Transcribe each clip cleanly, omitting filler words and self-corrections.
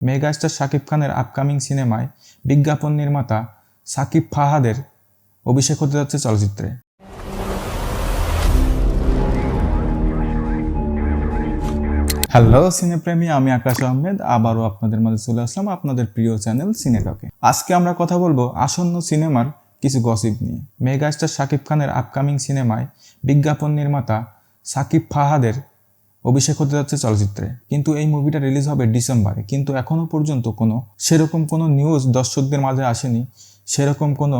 Megastar Shakib খানের upcoming সিনেমায় বিজ্ঞাপন নির্মাতা সাকিব ফাহাদের অভিষেক হতে যাচ্ছে চলচ্চিত্রে। হ্যালো সিনেপ্রেমী, আমি আকাশ আহমেদ আবারও আপনাদের মাঝে চলে আসলাম আপনাদের প্রিয় চ্যানেল সিনেটকে। আজকে আমরা কথা বলবো আসন্ন সিনেমার কিছু গসিপ নিয়ে। মেগাস্টার শাকিব খানের আপকামিং সিনেমায় বিজ্ঞাপন নির্মাতা সাকিব ফাহাদের অভিষেক হতে যাচ্ছে চলচ্চিত্রে। কিন্তু এই মুভিটা রিলিজ হবে ডিসেম্বরে, কিন্তু এখনো পর্যন্ত সেরকম কোনো নিউজ দর্শকদের মাঝে আসেনি, সেরকম কোনো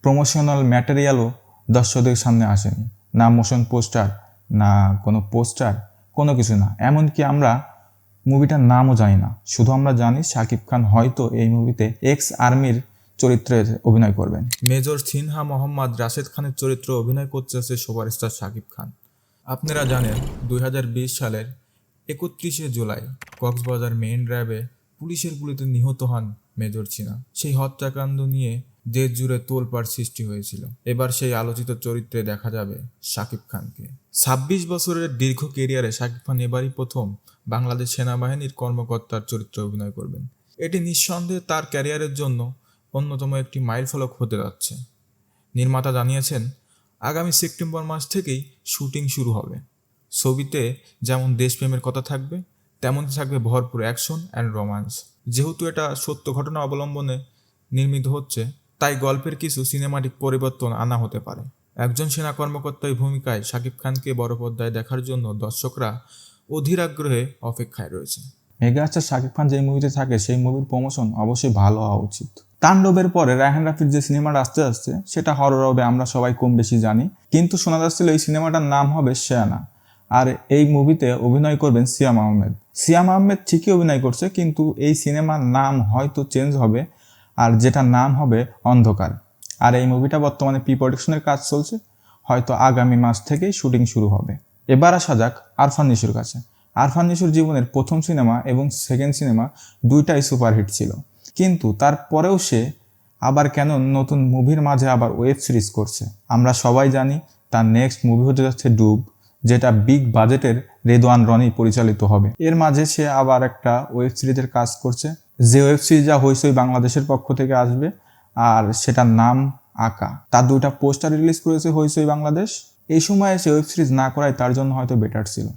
প্রমোশনাল ম্যাটেরিয়ালও দর্শকদের সামনে আসেনি, না মোশন পোস্টার, না কোনো পোস্টার, কোনো কিছু না। এমনকি আমরা মুভিটার নামও জানি না, শুধু আমরা জানি শাকিব খান হয়তো এই মুভিতে এক্স আর্মির চরিত্রে অভিনয় করবেন। মেজর সিনহা মোহাম্মদ রাশেদ খানের চরিত্রে অভিনয় করতেছে সুপারস্টার শাকিব খান। আপনারা জানেন 2020 সালের 31শে জুলাই কক্সবাজার মেইন ড্রাইভে পুলিশের গুলিতে নিহত হন মেজর সিনহা। সেই হত্যাকাণ্ড নিয়ে দেশ জুড়ে তোলপাড় সৃষ্টি হয়েছিল। এবার সেই আলোচিত চরিত্রে দেখা যাবে শাকিব খানকে। 26 বছরের দীর্ঘ কেরিয়ারে শাকিব খান এবারই প্রথম বাংলাদেশ সেনাবাহিনীর কর্মকর্তার চরিত্রে অভিনয় করবেন। এটি নিঃসন্দেহে তার ক্যারিয়ারের জন্য অন্যতম একটি মাইলফলক হতে যাচ্ছে। নির্মাতা জানিয়েছেন, আগামী সেপ্টেম্বর মাস থেকেই শুটিং শুরু হবে। ছবিতে যেমন দেশপ্রেমের কথা থাকবে, তেমনই থাকবে ভরপুর অ্যাকশন অ্যান্ড রোম্যান্স। যেহেতু এটা সত্য ঘটনা অবলম্বনে নির্মিত হচ্ছে, তাই গল্পের কিছু সিনেমাটিক পরিবর্তন আনা হতে পারে। একজন সেনা কর্মকর্তার ভূমিকায় শাকিব খানকে বড় পর্দায় দেখার জন্য দর্শকরা অধীর আগ্রহে অপেক্ষায় রয়েছে। মেগাস্টার শাকিব খান যে মুভিতে থাকে সেই মুভির প্রমোশন অবশ্যই ভালো হওয়া উচিত। তাণ্ডবের পরে রায়হান রাফির যে সিনেমাটা আসছে সেটা হরর হবে, আমরা সবাই কম বেশি জানি, কিন্তু শোনা যাচ্ছিল এই সিনেমাটার নাম হবে শেয়ানা। আর এই মুভিতে অভিনয় করবেন সিয়াম আহমেদ। সিয়াম আহমেদ ঠিকই অভিনয় করছে, কিন্তু এই সিনেমার নাম হয়তো চেঞ্জ হবে, আর যেটা নাম হবে অন্ধকার। আর এই মুভিটা বর্তমানে প্রি প্রোডাকশনের কাজ চলছে, হয়তো আগামী মাস থেকেই শুটিং শুরু হবে। এবার আসা যাক আরফান নিশোর কাছে। আরফান নিশোর জীবনের প্রথম সিনেমা এবং সেকেন্ড সিনেমা দুইটাই সুপারহিট ছিল, কিন্তু তারপরেও সে আবার কেন নতুন মুভির মাঝে আবার ওয়েব সিরিজ করছে। আমরা সবাই জানি তার নেক্সট মুভি হতে যাচ্ছে ডুব, যেটা বিগ বাজেটের রেদওয়ান রনি পরিচালিত হবে। এর মাঝে সে আবার একটা ওয়েব সিরিজের কাজ করছে, যে ওয়েব সিরিজ যা হইচই বাংলাদেশের পক্ষ থেকে আসবে, আর সেটার নাম আঁকা। তার দুইটা পোস্টার রিলিজ করেছে হইচই বাংলাদেশ। এই সময়ে সে ওয়েব সিরিজ না করায় তার জন্য হয়তো বেটার ছিল।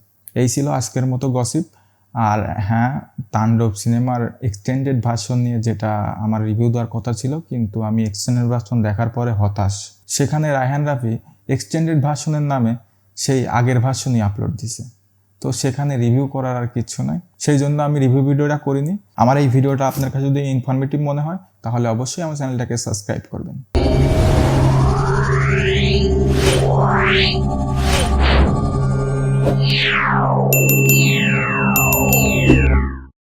এই ছিল আজকের মতো গসিপ। আর হ্যাঁ, তাণ্ডব সিনেমার এক্সটেন্ডেড ভার্সন নিয়ে যেটা আমার রিভিউ দেওয়ার কথা ছিল, কিন্তু আমি এক্সটেন্ডেড ভার্সন দেখার পরে হতাশ। সেখানে রায়হান রাফি এক্সটেন্ডেড ভার্সনের নামে সেই আগের ভার্সনই আপলোড দিছে, তো সেখানে রিভিউ করার আর কিচ্ছু নাই। সেই জন্য আমি রিভিউ ভিডিওটা করিনি। আমার এই ভিডিওটা আপনার কাছে যদি ইনফরমেটিভ মনে হয় তাহলে অবশ্যই আমার চ্যানেলটাকে সাবস্ক্রাইব করবেন।